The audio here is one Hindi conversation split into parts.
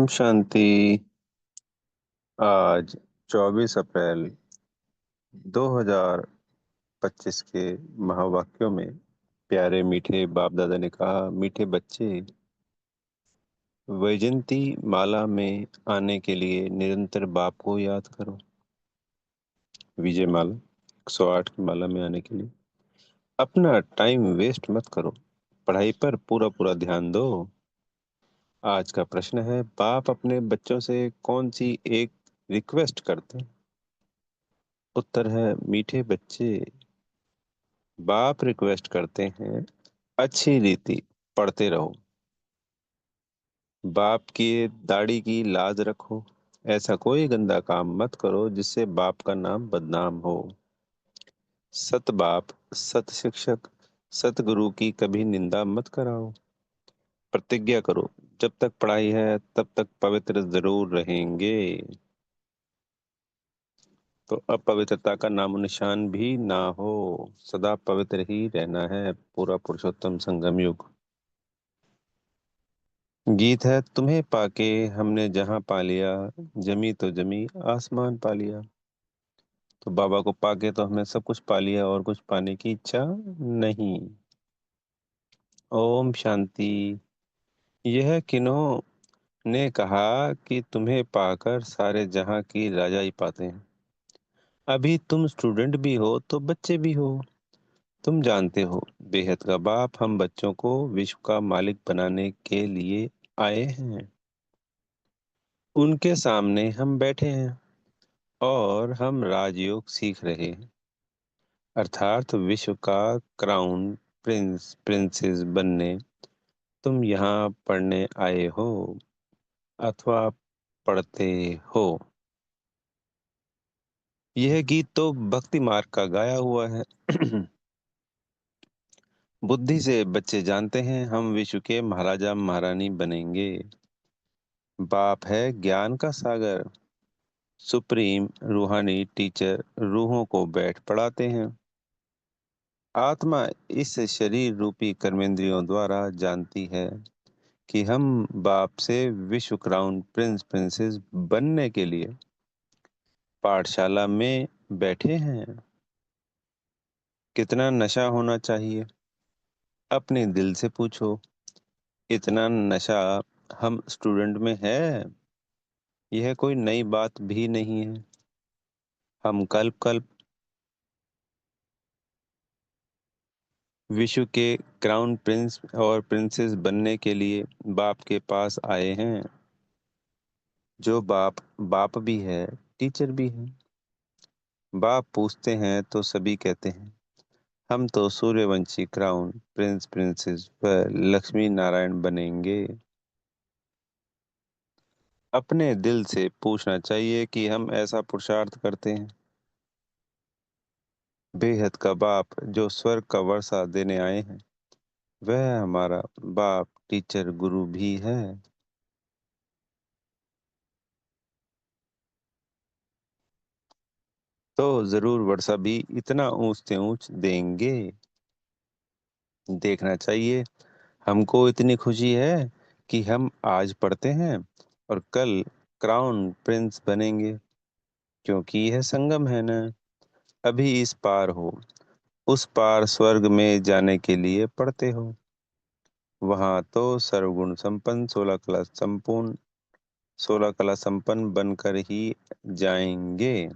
ओम शांति। आज 24 अप्रैल 2025 के महावाक्यों में प्यारे मीठे बाप दादा ने कहा, मीठे बच्चे, वैजंती माला में आने के लिए निरंतर बाप को याद करो। विजय माला 108 की माला में आने के लिए अपना टाइम वेस्ट मत करो, पढ़ाई पर पूरा पूरा ध्यान दो। आज का प्रश्न है, बाप अपने बच्चों से कौन सी एक रिक्वेस्ट करते हैं? उत्तर है, मीठे बच्चे, बाप रिक्वेस्ट करते हैं, अच्छी रीति पढ़ते रहो, बाप की दाढ़ी की लाज रखो, ऐसा कोई गंदा काम मत करो जिससे बाप का नाम बदनाम हो। सत बाप, सत शिक्षक, सत गुरु की कभी निंदा मत कराओ। प्रतिज्ञा करो, जब तक पढ़ाई है तब तक पवित्र जरूर रहेंगे। तो अपवित्रता का नामो निशान भी ना हो, सदा पवित्र ही रहना है, पूरा पुरुषोत्तम संगम युग। गीत है, तुम्हें पाके हमने जहां पा लिया, जमी तो जमी आसमान पा लिया। तो बाबा को पाके तो हमने सब कुछ पा लिया और कुछ पाने की इच्छा नहीं। ओम शांति। यह किन्हों ने कहा कि तुम्हें पाकर सारे जहां की राजाई पाते हैं? अभी तुम स्टूडेंट भी हो तो बच्चे भी हो। तुम जानते हो, बेहद का बाप हम बच्चों को विश्व का मालिक बनाने के लिए आए हैं। उनके सामने हम बैठे हैं और हम राजयोग सीख रहे हैं, अर्थात विश्व का क्राउन प्रिंस प्रिंसेस बनने। तुम यहाँ पढ़ने आए हो अथवा पढ़ते हो। यह गीत तो भक्ति मार्ग का गाया हुआ है। बुद्धि से बच्चे जानते हैं हम विश्व के महाराजा महारानी बनेंगे। बाप है ज्ञान का सागर, सुप्रीम रूहानी टीचर रूहों को बैठ पढ़ाते हैं। आत्मा इस शरीर रूपी कर्मेंद्रियों द्वारा जानती है कि हम बाप से विश्व क्राउन प्रिंस प्रिंसेस बनने के लिए पाठशाला में बैठे हैं। कितना नशा होना चाहिए? अपने दिल से पूछो, इतना नशा हम स्टूडेंट में है? यह कोई नई बात भी नहीं है। हम कल्प कल्प विश्व के क्राउन प्रिंस और प्रिंसेस बनने के लिए बाप के पास आए हैं। जो बाप बाप भी है, टीचर भी है। बाप पूछते हैं तो सभी कहते हैं, हम तो सूर्यवंशी क्राउन प्रिंस प्रिंसेस व लक्ष्मी नारायण बनेंगे। अपने दिल से पूछना चाहिए कि हम ऐसा पुरुषार्थ करते हैं। बेहद का बाप जो स्वर्ग का वर्षा देने आए हैं, वह हमारा बाप टीचर गुरु भी है। तो जरूर वर्षा भी इतना ऊंच से ऊंच देंगे। देखना चाहिए, हमको इतनी खुशी है कि हम आज पढ़ते हैं और कल क्राउन प्रिंस बनेंगे, क्योंकि यह संगम है ना। अभी इस पार हो, उस पार स्वर्ग में जाने के लिए पढ़ते हो। वहां तो सर्वगुण संपन्न 16 कला संपूर्ण 16 कला संपन्न बनकर ही जाएंगे।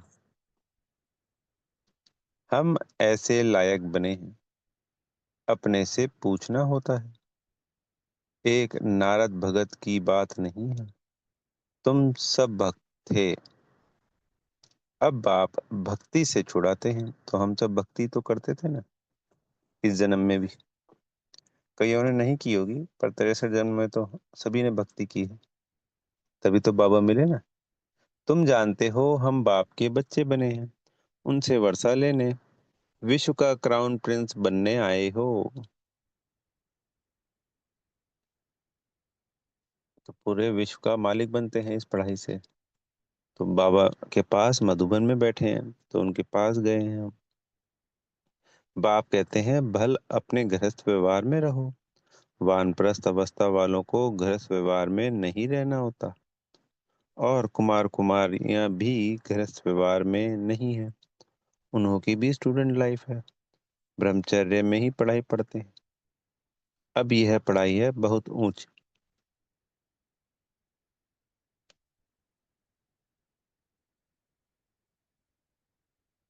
हम ऐसे लायक बने हैं, अपने से पूछना होता है। एक नारद भगत की बात नहीं है, तुम सब भक्त थे। अब बाप भक्ति से छुड़ाते हैं, तो हम सब भक्ति तो करते थे ना इस जन्म में भी। कईयों ने नहीं की होगी, पर 63 जन्म में तो सभी ने भक्ति की है, तभी तो बाबा मिले ना। तुम जानते हो हम बाप के बच्चे बने हैं, उनसे वर्षा लेने विश्व का क्राउन प्रिंस बनने आए हो। तो पूरे विश्व का मालिक बनते हैं इस पढ़ाई से। तुम बाबा के पास मधुबन में बैठे हैं तो उनके पास गए हैं हम। बाप कहते हैं, भल अपने गृहस्थ व्यवहार में रहो। वानप्रस्थ अवस्था वालों को गृहस्थ व्यवहार में नहीं रहना होता। और कुमार कुमारियां भी गृहस्थ व्यवहार में नहीं है, उन्हों की भी स्टूडेंट लाइफ है, ब्रह्मचर्य में ही पढ़ाई पढ़ते हैं। अब यह पढ़ाई है बहुत ऊंची।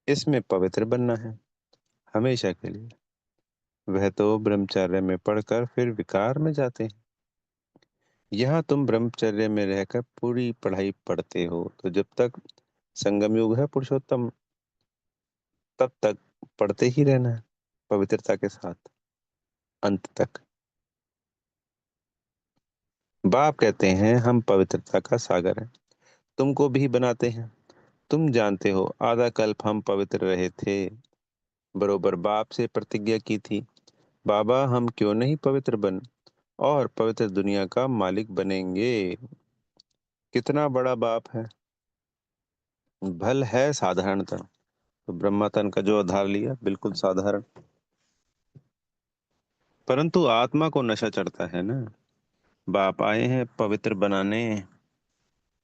इसमें पवित्र बनना है हमेशा के लिए। वह तो ब्रह्मचर्य में पढ़कर फिर विकार में जाते हैं। यहाँ तुम ब्रह्मचर्य में रहकर पूरी पढ़ाई पढ़ते हो, तो जब तक संगम युग है पुरुषोत्तम, तब तक पढ़ते ही रहना है पवित्रता के साथ, अंत तक। बाप कहते हैं हम पवित्रता का सागर हैं, तुमको भी बनाते हैं। तुम जानते हो आधा कल्प हम पवित्र रहे थे, बरोबर बाप से प्रतिज्ञा की थी, बाबा हम क्यों नहीं पवित्र बन और पवित्र दुनिया का मालिक बनेंगे। कितना बड़ा बाप है। भल है साधारणतन, तो ब्रह्मतन का जो आधार लिया बिल्कुल साधारण, परंतु आत्मा को नशा चढ़ता है ना। बाप आए हैं पवित्र बनाने।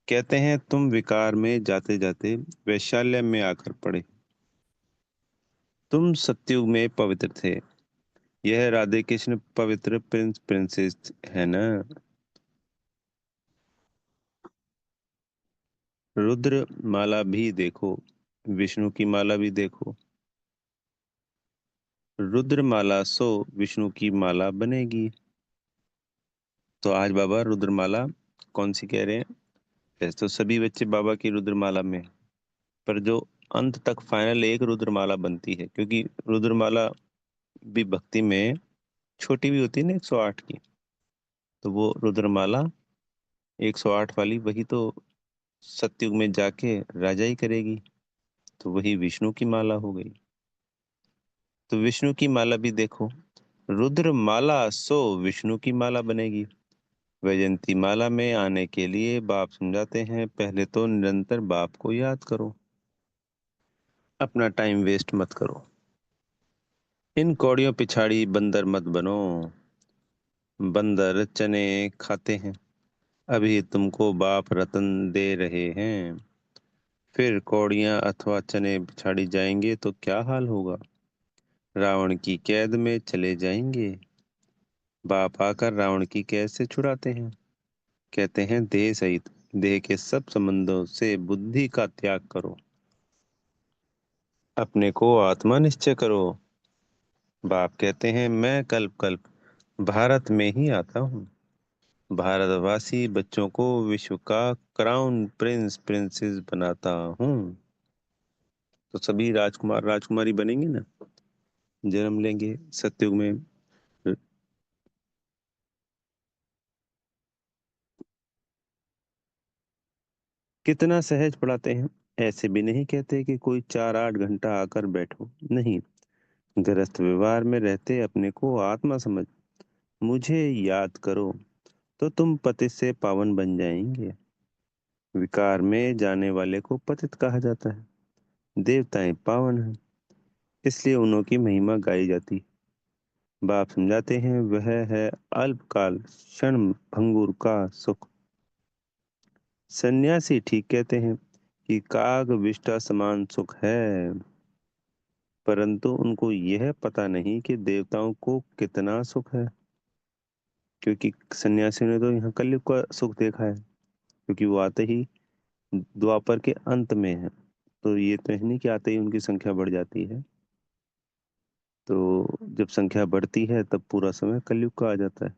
कहते हैं तुम विकार में जाते जाते वैशाल्य में आकर पड़े। तुम सतयुग में पवित्र थे, यह राधे कृष्ण पवित्र प्रिंस प्रिंसेस है ना। रुद्र माला भी देखो, विष्णु की माला भी देखो। रुद्र माला सो विष्णु की माला बनेगी। तो आज बाबा रुद्रमाला कौन सी कह रहे हैं? वैसे तो सभी बच्चे बाबा की रुद्रमाला में हैं, पर जो अंत तक फाइनल एक रुद्रमाला बनती है, क्योंकि रुद्रमाला भी भक्ति में छोटी भी होती है ना 108 की, तो वो रुद्रमाला 108 वाली वही तो सतयुग में जाके राजा ही करेगी, तो वही विष्णु की माला हो गई। तो विष्णु की माला भी देखो, रुद्र माला सो विष्णु की माला बनेगी। वैजयंती माला में आने के लिए बाप समझाते हैं पहले तो निरंतर बाप को याद करो, अपना टाइम वेस्ट मत करो। इन कौड़ियों पिछाड़ी बंदर मत बनो। बंदर चने खाते हैं, अभी तुमको बाप रतन दे रहे हैं, फिर कौड़ियां अथवा चने पिछाड़ी जाएंगे तो क्या हाल होगा। रावण की कैद में चले जाएंगे। बाप आकर रावण की कैद से छुड़ाते हैं। कहते हैं देह सहित देह के सब संबंधों से बुद्धि का त्याग करो, अपने को आत्मा निश्चय करो। बाप कहते हैं मैं कल्प कल्प भारत में ही आता हूँ, भारतवासी बच्चों को विश्व का क्राउन प्रिंस प्रिंसेस बनाता हूँ। तो सभी राजकुमार राजकुमारी बनेंगे ना, जन्म लेंगे सतयुग में। कितना सहज पढ़ाते हैं। ऐसे भी नहीं कहते कि कोई 4-8 घंटा आकर बैठो, नहीं। गृहस्थ व्यवहार में रहते अपने को आत्मा समझ मुझे याद करो, तो तुम पतित से पावन बन जाएंगे। विकार में जाने वाले को पतित कहा जाता है। देवताएं पावन हैं, इसलिए उन्हों की महिमा गाई जाती। बाप समझाते हैं वह है अल्पकाल क्षण भंगुर का सुख। सन्यासी ठीक कहते हैं कि काग विष्ठा समान सुख है, परंतु उनको यह पता नहीं कि देवताओं को कितना सुख है, क्योंकि सन्यासी ने तो यहाँ कलयुग का सुख देखा है, क्योंकि वो आते ही द्वापर के अंत में है, तो ये तो है नहीं कि आते ही उनकी संख्या बढ़ जाती है। तो जब संख्या बढ़ती है तब पूरा समय कलयुग का आ जाता है।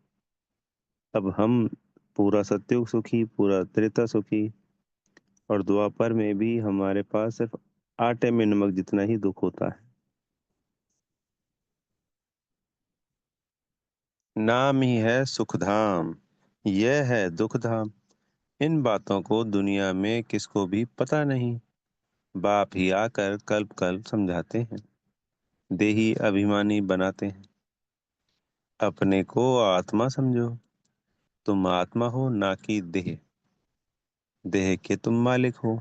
अब हम पूरा सतयुग सुखी, पूरा त्रेता सुखी, और द्वापर में भी हमारे पास सिर्फ आटे में नमक जितना ही दुख होता है। नाम ही है सुख धाम, यह है दुख धाम। इन बातों को दुनिया में किसको भी पता नहीं, बाप ही आकर कल्प कल्प समझाते हैं, देही अभिमानी बनाते हैं। अपने को आत्मा समझो, तुम आत्मा हो ना कि देह। देह के तुम मालिक हो,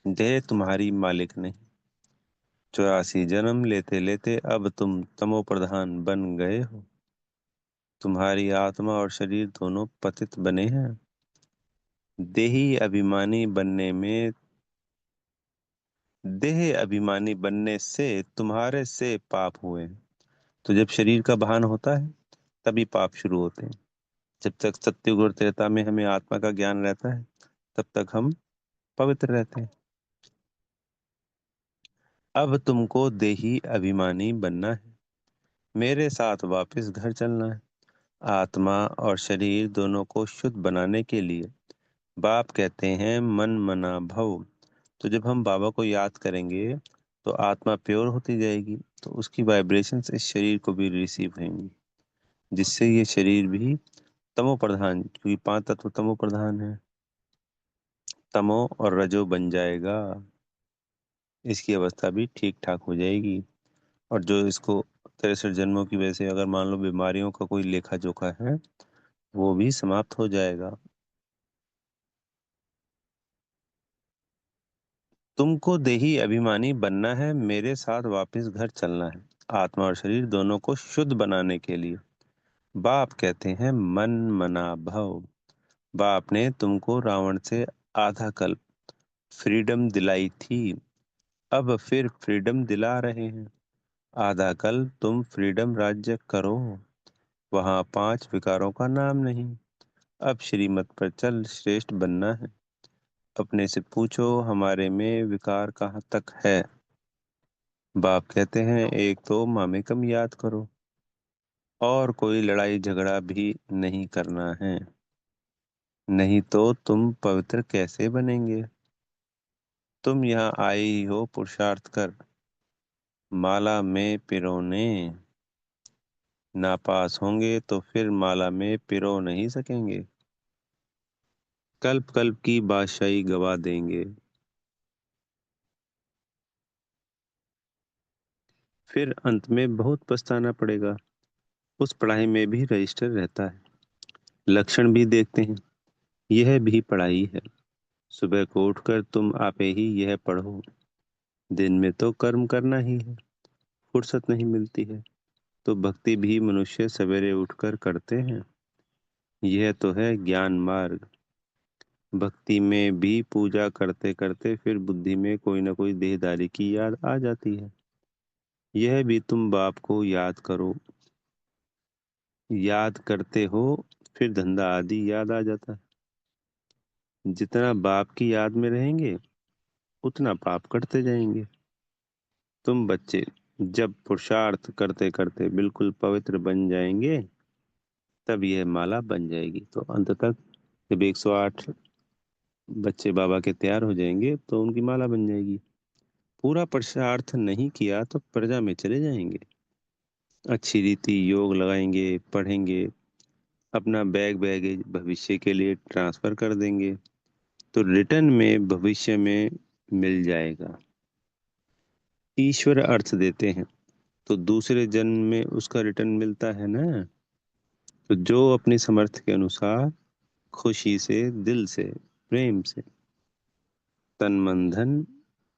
देह तुम्हारी मालिक नहीं। 84 जन्म लेते लेते अब तुम तमो प्रधान बन गए हो। तुम्हारी आत्मा और शरीर दोनों पतित बने हैं। देही अभिमानी बनने से तुम्हारे से पाप हुए हैं। तो जब शरीर का भान होता है तभी पाप शुरू होते हैं। जब तक सत्युग और त्रेता में हमें आत्मा का ज्ञान रहता है तब तक हम पवित्र रहते हैं। अब तुमको देही अभिमानी बनना है, मेरे साथ वापस घर चलना है। आत्मा और शरीर दोनों को शुद्ध बनाने के लिए बाप कहते हैं मन मना भव। तो जब हम बाबा को याद करेंगे तो आत्मा प्योर होती जाएगी, तो उसकी वाइब्रेशंस इस शरीर को भी रिसीव होंगी, जिससे ये शरीर भी तमो प्रधान, क्योंकि पांच तत्व तमो प्रधान है, तमो और रजो बन जाएगा। इसकी अवस्था भी ठीक ठाक हो जाएगी। और जो इसको 63 जन्मों की वजह से अगर मान लो बीमारियों का कोई लेखा जोखा है, वो भी समाप्त हो जाएगा। तुमको देही अभिमानी बनना है, मेरे साथ वापस घर चलना है। आत्मा और शरीर दोनों को शुद्ध बनाने के लिए बाप कहते हैं मन मना भव। बाप ने तुमको रावण से आधा कल्प फ्रीडम दिलाई थी, अब फिर फ्रीडम दिला रहे हैं। आधा कल्प तुम फ्रीडम राज्य करो, वहां पांच विकारों का नाम नहीं। अब श्रीमत पर चल, श्रेष्ठ बनना है। अपने से पूछो हमारे में विकार कहाँ तक है। बाप कहते हैं एक तो मामेकम याद करो, और कोई लड़ाई झगड़ा भी नहीं करना है, नहीं तो तुम पवित्र कैसे बनेंगे। तुम यहाँ आए ही हो पुरुषार्थ कर, माला में पिरोने। नापास होंगे तो फिर माला में पिरो नहीं सकेंगे, कल्प कल्प की बादशाही गवा देंगे। फिर अंत में बहुत पछताना पड़ेगा। उस पढ़ाई में भी रजिस्टर रहता है, लक्षण भी देखते हैं, यह भी पढ़ाई है। सुबह को उठकर तुम आपे ही यह पढ़ो, दिन में तो कर्म करना ही है, फुर्सत नहीं मिलती है। तो भक्ति भी मनुष्य सवेरे उठकर करते हैं, यह तो है ज्ञान मार्ग। भक्ति में भी पूजा करते करते फिर बुद्धि में कोई ना कोई देहधारी की याद आ जाती है, यह भी तुम बाप को याद करो। याद करते हो फिर धंधा आदि याद आ जाता है। जितना बाप की याद में रहेंगे उतना पाप करते जाएंगे। तुम बच्चे जब पुरुषार्थ करते करते बिल्कुल पवित्र बन जाएंगे तब यह माला बन जाएगी। तो अंत तक जब 108 बच्चे बाबा के तैयार हो जाएंगे तो उनकी माला बन जाएगी। पूरा पुरुषार्थ नहीं किया तो प्रजा में चले जाएंगे, अच्छी रीति योग लगाएंगे, पढ़ेंगे, अपना बैग बैगेज भविष्य के लिए ट्रांसफर कर देंगे, तो रिटर्न में भविष्य में मिल जाएगा। ईश्वर अर्थ देते हैं तो दूसरे जन्म में उसका रिटर्न मिलता है ना। तो जो अपनी समर्थ के अनुसार खुशी से, दिल से, प्रेम से तन मन धन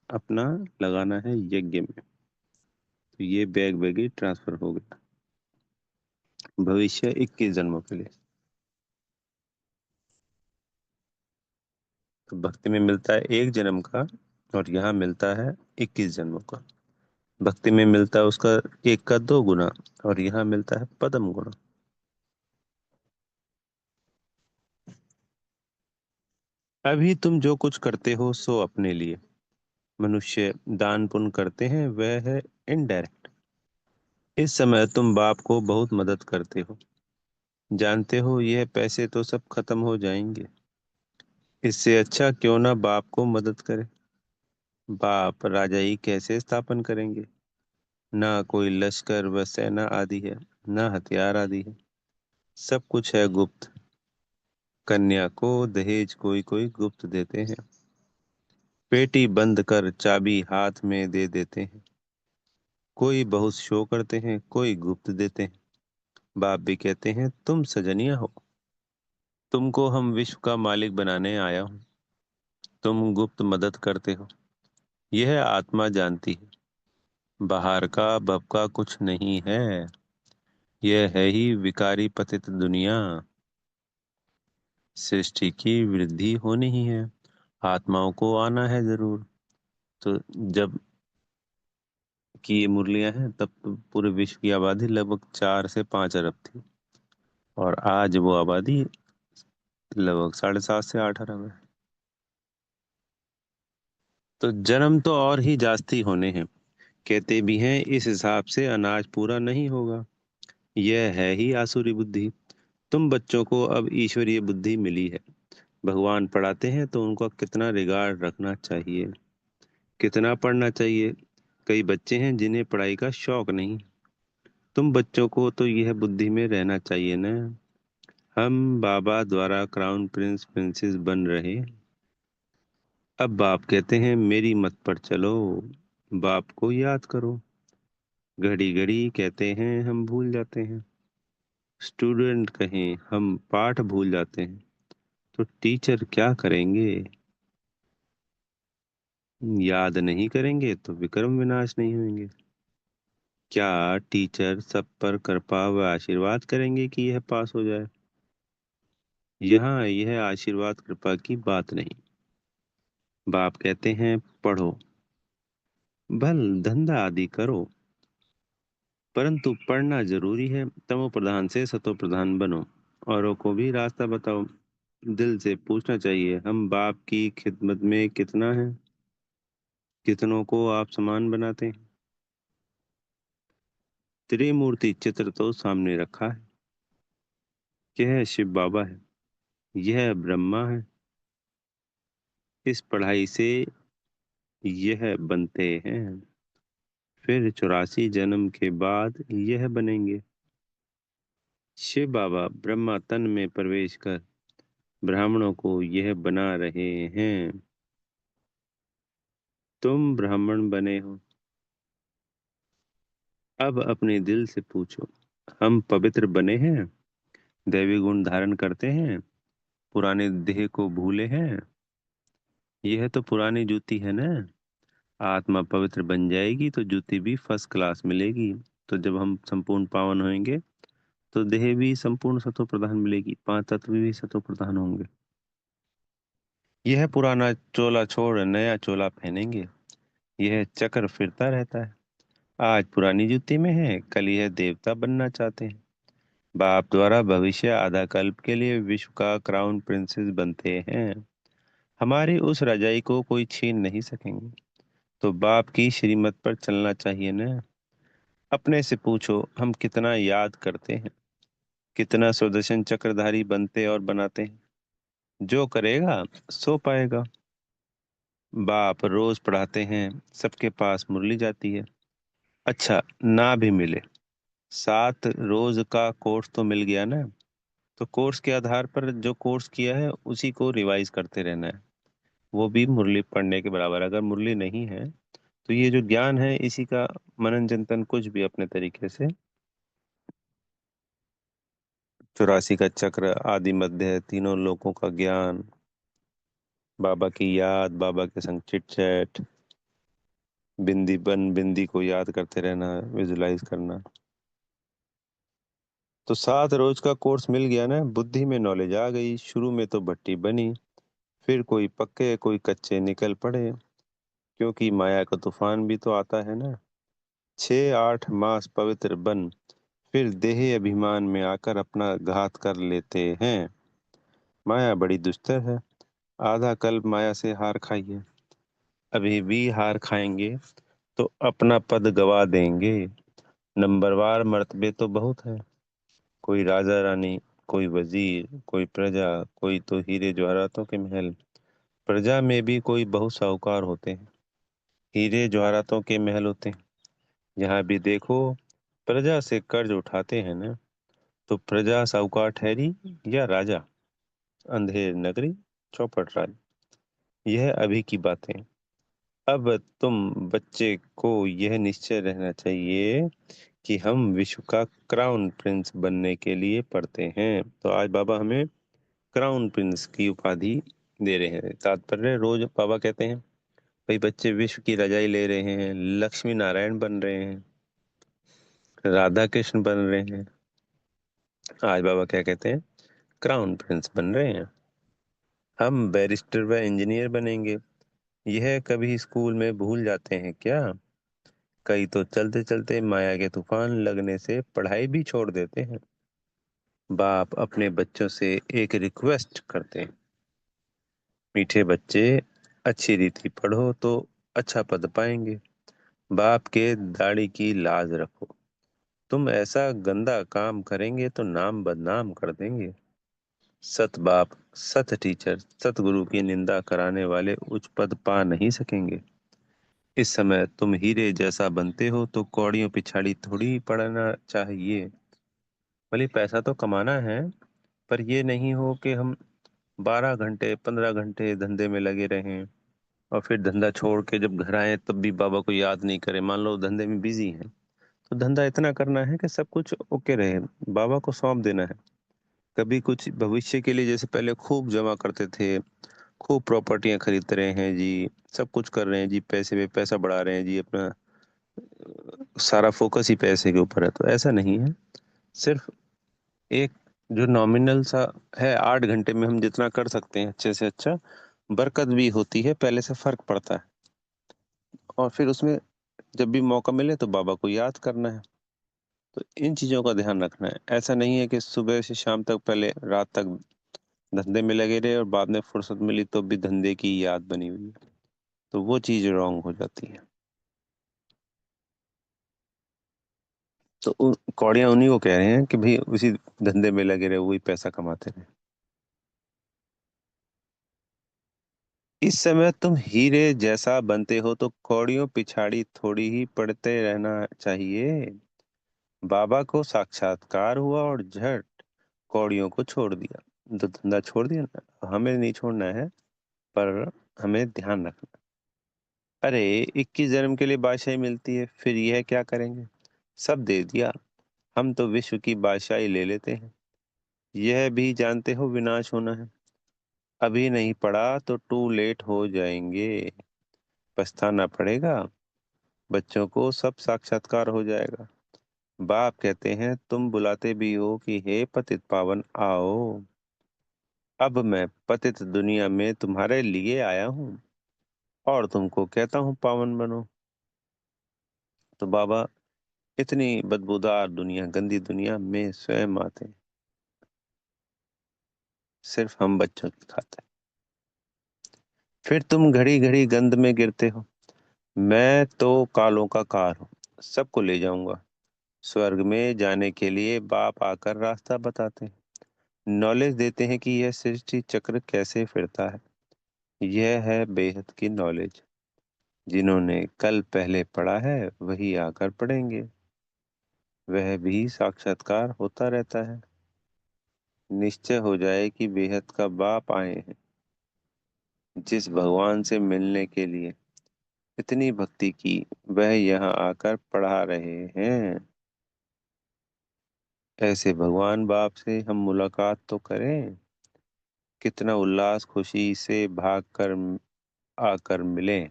अपना लगाना है यज्ञ में, तो ये बैग बैगेज ट्रांसफर हो गया भविष्य 21 जन्मों के लिए। तो भक्ति में मिलता है एक जन्म का, और यहाँ मिलता है 21 जन्मों का। भक्ति में मिलता है उसका एक का दो गुना, और यहाँ मिलता है पदम गुना। अभी तुम जो कुछ करते हो सो अपने लिए। मनुष्य दान पुण्य करते हैं वह है इनडायरेक्ट। इस समय तुम बाप को बहुत मदद करते हो, जानते हो यह पैसे तो सब खत्म हो जाएंगे, इससे अच्छा क्यों ना बाप को मदद करे। बाप राजाई कैसे स्थापन करेंगे, ना कोई लश्कर व सेना आदि है, ना हथियार आदि है, सब कुछ है गुप्त। कन्या को दहेज कोई कोई गुप्त देते हैं, पेटी बंद कर चाबी हाथ में दे देते हैं। कोई बहुत शो करते हैं, कोई गुप्त देते हैं। बाप भी कहते हैं तुम सजनिया हो, तुमको हम विश्व का मालिक बनाने आया हूँ, तुम गुप्त मदद करते हो, यह आत्मा जानती है। बाहर का भपका कुछ नहीं है, यह है ही विकारी पतित दुनिया। सृष्टि की वृद्धि होनी ही है, आत्माओं को आना है जरूर। तो जब की ये मुरलियां हैं तब तो पूरे विश्व की आबादी लगभग 4 से 5 अरब थी, और आज वो आबादी लगभग 7.5 से 8 अरब है। तो जन्म तो और ही जास्ती होने हैं, कहते भी हैं इस हिसाब से अनाज पूरा नहीं होगा। यह है ही आसुरी बुद्धि। तुम बच्चों को अब ईश्वरीय बुद्धि मिली है। भगवान पढ़ाते हैं तो उनका कितना रिगार्ड रखना चाहिए, कितना पढ़ना चाहिए। कई बच्चे हैं जिन्हें पढ़ाई का शौक नहीं। तुम बच्चों को तो यह बुद्धि में रहना चाहिए ना। हम बाबा द्वारा क्राउन प्रिंस प्रिंसेस बन रहे। अब बाप कहते हैं मेरी मत पर चलो, बाप को याद करो। घड़ी घड़ी कहते हैं हम भूल जाते हैं। स्टूडेंट कहें हम पाठ भूल जाते हैं, तो टीचर क्या करेंगे? याद नहीं करेंगे तो विक्रम विनाश नहीं होंगे। क्या टीचर सब पर कृपा व आशीर्वाद करेंगे कि यह पास हो जाए? यहाँ यह आशीर्वाद कृपा की बात नहीं। बाप कहते हैं पढ़ो, भल धंधा आदि करो, परंतु पढ़ना जरूरी है। तमो प्रधान से सतो प्रधान बनो, औरों को भी रास्ता बताओ। दिल से पूछना चाहिए हम बाप की खिदमत में कितना है, कितनों को आप समान बनाते हैं। त्रिमूर्ति चित्र तो सामने रखा है। यह शिव बाबा है, यह ब्रह्मा है। इस पढ़ाई से यह बनते हैं, फिर 84 जन्म के बाद यह बनेंगे। शिव बाबा ब्रह्मा तन में प्रवेश कर ब्राह्मणों को यह बना रहे हैं। तुम ब्राह्मण बने हो, अब अपने दिल से पूछो हम पवित्र बने हैं, दैवी गुण धारण करते हैं, पुराने देह को भूले हैं? यह तो पुरानी जूती है ना। आत्मा पवित्र बन जाएगी तो जूती भी फर्स्ट क्लास मिलेगी। तो जब हम संपूर्ण पावन होंगे तो देह भी संपूर्ण सतो प्रधान मिलेगी, 5 तत्व भी सतो प्रधान होंगे। यह पुराना चोला छोड़ नया चोला पहनेंगे। यह चक्र फिरता रहता है। आज पुरानी जूती में है, कल यह देवता बनना चाहते हैं। बाप द्वारा भविष्य आधा कल्प के लिए विश्व का क्राउन प्रिंसेस बनते हैं। हमारी उस रजाई को कोई छीन नहीं सकेंगे। तो बाप की श्रीमत पर चलना चाहिए ना। अपने से पूछो हम कितना याद करते हैं, कितना सुदर्शन चक्रधारी बनते और बनाते हैं। जो करेगा सो पाएगा। बाप रोज पढ़ाते हैं, सबके पास मुरली जाती है। अच्छा, ना भी मिले, 7 रोज का कोर्स तो मिल गया ना। तो कोर्स के आधार पर जो कोर्स किया है उसी को रिवाइज करते रहना है। वो भी मुरली पढ़ने के बराबर। अगर मुरली नहीं है तो ये जो ज्ञान है इसी का मनन चिंतन कुछ भी अपने तरीके से। 84 का चक्र, आदि मध्य, तीनों लोकों का ज्ञान, बाबा की याद, बाबा के संग चिट चैट, बिंदी को याद करते रहना, विजुलाइज करना। तो 7 रोज का कोर्स मिल गया ना, बुद्धि में नॉलेज आ गई। शुरू में तो भट्टी बनी, फिर कोई पक्के कोई कच्चे निकल पड़े, क्योंकि माया का तूफान भी तो आता है ना। 6-8 मास पवित्र बन फिर देह अभिमान में आकर अपना घात कर लेते हैं। माया बड़ी दुस्तर है। आधा कल्प माया से हार खाई है, अभी भी हार खाएंगे तो अपना पद गवा देंगे। नंबरवार मर्तबे तो बहुत है, कोई राजा रानी, कोई वजीर, कोई प्रजा, कोई तो हीरे जवाहरातों के महल। प्रजा में भी कोई बहुत साहूकार होते हैं, हीरे जवाहरातों के महल होते हैं। जहाँ भी देखो प्रजा से कर्ज उठाते हैं ना। तो प्रजा साहूकार ठहरी या राजा? अंधेर नगरी, चौपट राज। यह अभी की बातें। अब तुम बच्चे को यह निश्चय रहना चाहिए कि हम विश्व का क्राउन प्रिंस बनने के लिए पढ़ते हैं। तो आज बाबा हमें क्राउन प्रिंस की उपाधि दे रहे हैं। तात्पर्य, रोज बाबा कहते हैं भाई बच्चे विश्व की रजाई ले रहे हैं, लक्ष्मी नारायण बन रहे हैं, राधा कृष्ण बन रहे हैं। आज बाबा क्या कहते हैं? क्राउन प्रिंस बन रहे हैं। हम बैरिस्टर व इंजीनियर बनेंगे, यह कभी स्कूल में भूल जाते हैं क्या? कई तो चलते चलते माया के तूफान लगने से पढ़ाई भी छोड़ देते हैं। बाप अपने बच्चों से एक रिक्वेस्ट करते हैं, मीठे बच्चे, अच्छी रीति पढ़ो तो अच्छा पद पाएंगे। बाप के दाढ़ी की लाज रखो, तुम ऐसा गंदा काम करेंगे तो नाम बदनाम कर देंगे। सत बाप, सत टीचर, सत गुरु की निंदा कराने वाले उच्च पद पा नहीं सकेंगे। इस समय तुम हीरे जैसा बनते हो तो कौड़ियों पिछाड़ी थोड़ी पड़ना चाहिए। भले पैसा तो कमाना है, पर ये नहीं हो कि हम 12 घंटे 15 घंटे धंधे में लगे रहें और फिर धंधा छोड़ के जब घर आए तब भी बाबा को याद नहीं करें। मान लो धंधे में बिजी हैं, तो धंधा इतना करना है कि सब कुछ ओके रहे, बाबा को सौंप देना है। कभी कुछ भविष्य के लिए, जैसे पहले खूब जमा करते थे, खूब प्रॉपर्टियां खरीद रहे हैं जी, सब कुछ कर रहे हैं जी, पैसे पे पैसा बढ़ा रहे हैं जी, अपना सारा फोकस ही पैसे के ऊपर है, तो ऐसा नहीं है। सिर्फ एक जो नॉमिनल सा है, 8 घंटे में हम जितना कर सकते हैं अच्छे से अच्छा, बरकत भी होती है, पहले से फर्क पड़ता है। और फिर उसमें जब भी मौका मिले तो बाबा को याद करना है। तो इन चीजों का ध्यान रखना है। ऐसा नहीं है कि सुबह से शाम तक, पहले रात तक धंधे में लगे रहे और बाद में फुर्सत मिली तो भी धंधे की याद बनी हुई है, तो वो चीज रॉन्ग हो जाती है। तो कौड़ियाँ उन्हीं को कह रहे हैं कि भाई उसी धंधे में लगे रहे, वही पैसा कमाते रहे। इस समय तुम हीरे जैसा बनते हो तो कौड़ियों पिछाड़ी थोड़ी ही पड़ते रहना चाहिए। बाबा को साक्षात्कार हुआ और झट कौड़ियों को छोड़ दिया, तो धंधा छोड़ दिया ना। हमें नहीं छोड़ना है, पर हमें ध्यान रखना। अरे, 21 जन्म के लिए बादशाही मिलती है, फिर यह क्या करेंगे? सब दे दिया, हम तो विश्व की बादशाही ले लेते हैं। यह भी जानते हो विनाश होना है, अभी नहीं पढ़ा तो टू लेट हो जाएंगे, पछताना पड़ेगा। बच्चों को सब साक्षात्कार हो जाएगा। बाप कहते हैं, तुम बुलाते भी हो कि हे पतित पावन आओ। अब मैं पतित दुनिया में तुम्हारे लिए आया हूँ और तुमको कहता हूँ पावन बनो। तो बाबा इतनी बदबूदार दुनिया, गंदी दुनिया में स्वयं आते हैं, सिर्फ हम बच्चों की खातिर। फिर तुम घड़ी घड़ी गंध में गिरते हो। मैं तो कालों का कार हूँ, सबको ले जाऊंगा। स्वर्ग में जाने के लिए बाप आकर रास्ता बताते हैं, नॉलेज देते हैं कि यह सृष्टि चक्र कैसे फिरता है। यह है बेहद की नॉलेज। जिन्होंने कल पहले पढ़ा है वही आकर पढ़ेंगे, वह भी साक्षात्कार होता रहता है। निश्चय हो जाए कि बेहद का बाप आए हैं, जिस भगवान से मिलने के लिए इतनी भक्ति की, वह यहाँ आकर पढ़ा रहे हैं। ऐसे भगवान बाप से हम मुलाकात तो करें, कितना उल्लास खुशी से भाग कर आकर मिलें।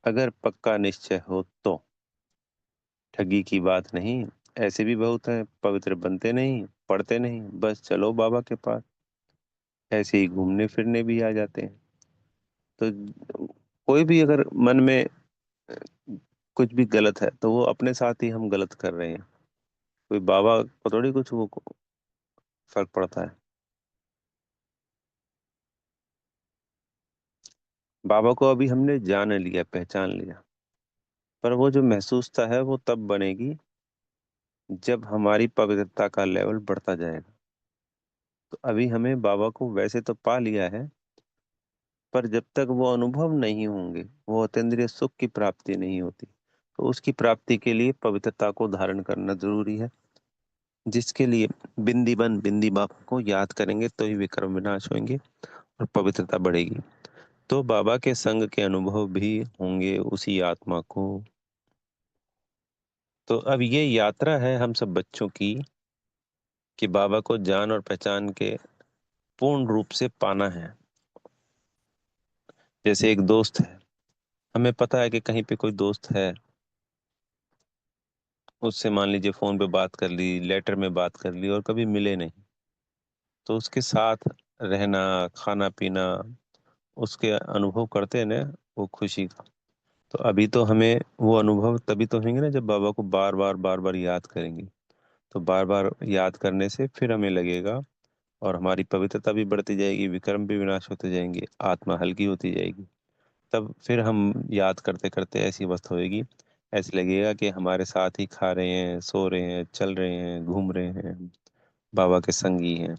अगर पक्का निश्चय हो तो ठगी की बात नहीं। ऐसे भी बहुत हैं, पवित्र बनते नहीं, पढ़ते नहीं, बस चलो बाबा के पास, ऐसे ही घूमने फिरने भी आ जाते हैं। तो कोई भी अगर मन में कुछ भी गलत है तो वो अपने साथ ही हम गलत कर रहे हैं, कोई बाबा को थोड़ी कुछ वो फर्क पड़ता है। बाबा को अभी हमने जान लिया, पहचान लिया, पर वो जो महसूसता है वो तब बनेगी जब हमारी पवित्रता का लेवल बढ़ता जाएगा। तो अभी हमें बाबा को वैसे तो पा लिया है, पर जब तक वो अनुभव नहीं होंगे, वो अतींद्रिय सुख की प्राप्ति नहीं होती, तो उसकी प्राप्ति के लिए पवित्रता को धारण करना जरूरी है। जिसके लिए बिंदी बन बिंदी बाबा को याद करेंगे तो ही विक्रम विनाश होंगे और पवित्रता बढ़ेगी। तो बाबा के संग के अनुभव भी होंगे उसी आत्मा को। तो अब ये यात्रा है हम सब बच्चों की, कि बाबा को जान और पहचान के पूर्ण रूप से पाना है। जैसे एक दोस्त है, हमें पता है कि कहीं पे कोई दोस्त है, उससे मान लीजिए फोन पे बात कर ली, लेटर में बात कर ली और कभी मिले नहीं, तो उसके साथ रहना, खाना पीना, उसके अनुभव करते हैं ना, वो खुशी का। तो अभी तो हमें वो अनुभव तभी तो होंगे ना जब बाबा को बार बार याद करेंगे। तो बार बार याद करने से फिर हमें लगेगा, और हमारी पवित्रता भी बढ़ती जाएगी, विक्रम भी विनाश होते जाएंगे, आत्मा हल्की होती जाएगी। तब फिर हम याद करते करते ऐसी अवस्था होएगी, ऐसे लगेगा कि हमारे साथ ही खा रहे हैं, सो रहे हैं, चल रहे हैं, घूम रहे हैं, बाबा के संगी हैं।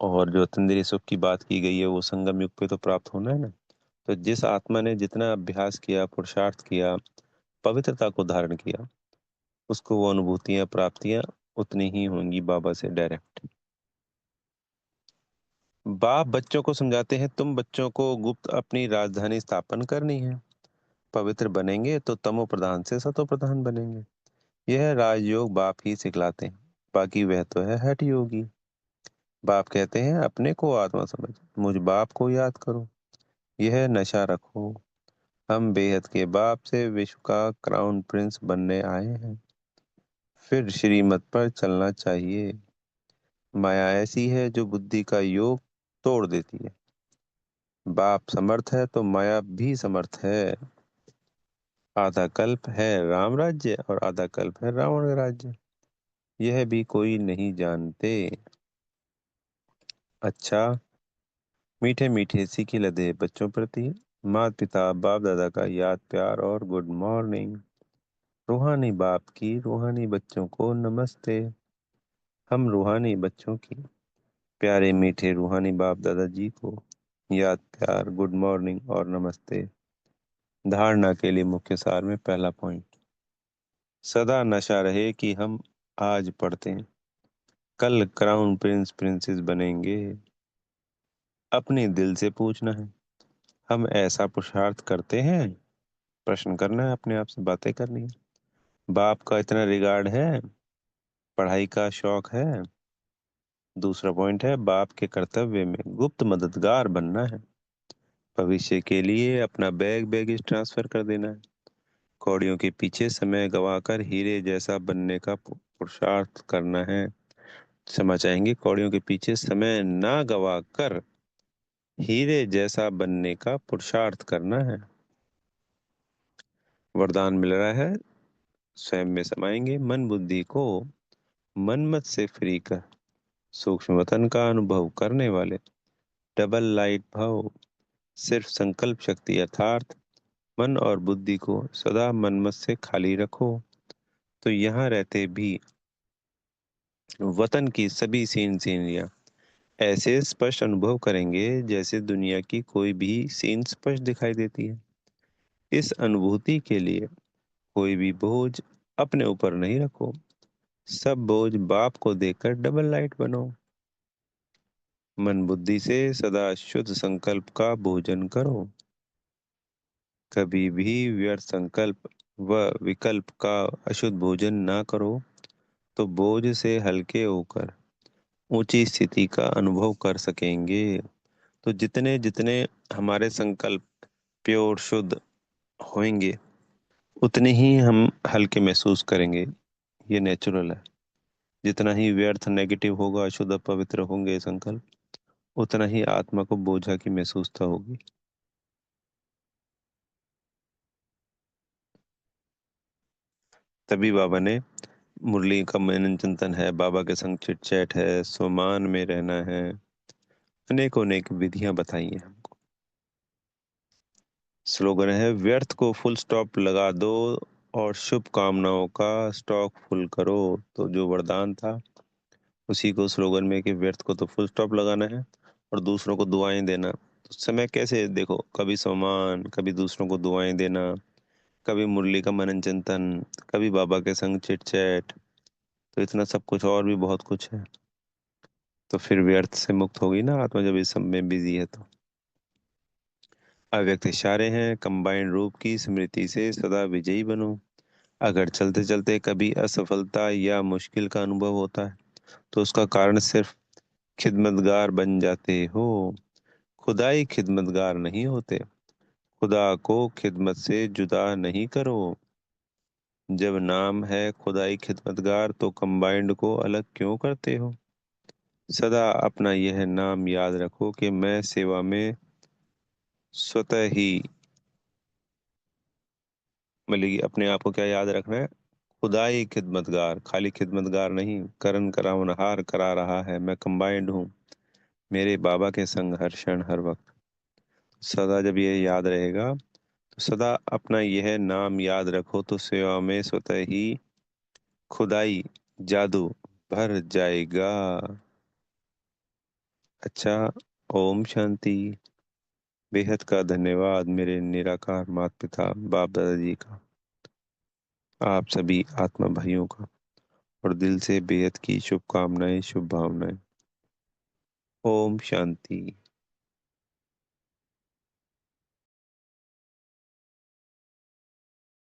और जो तंद्री सुख की बात की गई है वो संगम युग पे तो प्राप्त होना है ना। तो जिस आत्मा ने जितना अभ्यास किया, पुरुषार्थ किया, पवित्रता को धारण किया, उसको वो अनुभूतियां, प्राप्तियां उतनी ही होंगी बाबा से डायरेक्ट। बाप बच्चों को समझाते हैं, तुम बच्चों को गुप्त अपनी राजधानी स्थापन करनी है। पवित्र बनेंगे तो तमो प्रधान से सतो प्रधान बनेंगे। यह राजयोग बाप ही सिखलाते हैं, बाकी वह तो है हठ योगी। बाप कहते हैं अपने को आत्मा समझ, मुझ बाप को याद करो, यह नशा रखो। हम बेहद के बाप से विश्व का क्राउन प्रिंस बनने आए हैं, फिर श्रीमत पर चलना चाहिए। माया ऐसी है जो बुद्धि का योग तोड़ देती है। बाप समर्थ है तो माया भी समर्थ है। आधा कल्प है राम राज्य और आधा कल्प है रावण राज्य, यह भी कोई नहीं जानते। अच्छा, मीठे मीठे सीखे लदे बच्चों प्रति माता पिता बाप दादा का याद प्यार और गुड मॉर्निंग। रूहानी बाप की रूहानी बच्चों को नमस्ते। हम रूहानी बच्चों की प्यारे मीठे रूहानी बाप दादाजी को याद प्यार गुड मॉर्निंग और नमस्ते। धारणा के लिए मुख्य सार में पहला पॉइंट, सदा नशा रहे कि हम आज पढ़ते हैं, कल क्राउन प्रिंस प्रिंसेस बनेंगे। अपने दिल से पूछना है, हम ऐसा पुरुषार्थ करते हैं? प्रश्न करना है, अपने आप से बातें करनी है। बाप का इतना रिगार्ड है, पढ़ाई का शौक है। दूसरा पॉइंट है, बाप के कर्तव्य में गुप्त मददगार बनना है। भविष्य के लिए अपना बैगेज ट्रांसफर कर देना है। कौड़ियों के पीछे समय गवाकर हीरे जैसा बनने का पुरुषार्थ करना है। क्षमा चाहेंगे, कौड़ियों के पीछे समय ना गवाकर हीरे जैसा बनने का पुरुषार्थ करना है। वरदान मिल रहा है, स्वयं में समाएंगे मन बुद्धि को मनमत से फ्री कर, सूक्ष्म वतन का अनुभव करने वाले डबल लाइट भाव, सिर्फ संकल्प शक्ति अर्थात मन और बुद्धि को सदा मनमत से खाली रखो, तो यहाँ रहते भी वतन की सभी सीनरियाँ ऐसे स्पष्ट अनुभव करेंगे जैसे दुनिया की कोई भी सीन स्पष्ट दिखाई देती है। इस अनुभूति के लिए कोई भी बोझ अपने ऊपर नहीं रखो, सब बोझ बाप को देकर डबल लाइट बनो। मन बुद्धि से सदा शुद्ध संकल्प का भोजन करो, कभी भी व्यर्थ संकल्प व विकल्प का अशुद्ध भोजन ना करो, तो बोझ से हल्के होकर ऊंची स्थिति का अनुभव कर सकेंगे। तो जितने जितने हमारे संकल्प प्योर शुद्ध होंगे, उतने ही हम हल्के महसूस करेंगे। ये नेचुरल है। जितना ही व्यर्थ नेगेटिव होगा, अशुद्ध पवित्र होंगे संकल्प, उतना ही आत्मा को बोझा की महसूसता होगी। तभी बाबा ने मुरली का मनन चिंतन है, बाबा के संग चिट चैट है, स्वमान में रहना है, अनेकों अनेक विधियां बताई हैं हमको। स्लोगन है, व्यर्थ को फुल स्टॉप लगा दो और शुभ कामनाओं का स्टॉक फुल करो। तो जो वरदान था उसी को स्लोगन में, कि व्यर्थ को तो फुल स्टॉप लगाना है और दूसरों को दुआएं देना। तो समय कैसे देखो, कभी सम्मान, कभी दूसरों को दुआएं देना, कभी मुरली का मनन चिंतन, कभी बाबा के संग चिट चैट। तो इतना सब कुछ और भी बहुत कुछ है। तो फिर व्यर्थ से मुक्त होगी ना आत्मा जब इस सब में बिजी है तो। अव्यक्त इशारे हैं, कंबाइंड रूप की स्मृति से सदा विजयी बनो। अगर चलते चलते कभी असफलता या मुश्किल का अनुभव होता है, तो उसका कारण सिर्फ खिदमतगार बन जाते हो। खुदाई खिदमतगार नहीं होते। खुदा को खिदमत से जुदा नहीं करो। जब नाम है खुदाई खिदमतगार, तो कंबाइंड को अलग क्यों करते हो? सदा अपना यह नाम याद रखो कि मैं सेवा में स्वतः ही, मतलब कि अपने आप को क्या याद रखना है? खुदाई खिदमतगार, खाली खिदमतगार नहीं, करन करावनहार करा रहा है। मैं कंबाइंड हूँ मेरे बाबा के संग हर क्षण हर वक्त। सदा जब ये याद रहेगा तो सदा अपना यह नाम याद रखो तो सेवा में स्वतः ही खुदाई जादू भर जाएगा। अच्छा, ओम शांति। बेहद का धन्यवाद मेरे निराकार माता पिता बाप दादाजी का, आप सभी आत्मा भाइयों का, और दिल से बेहद की शुभकामनाएं, शुभ भावनाएं। ओम शांति।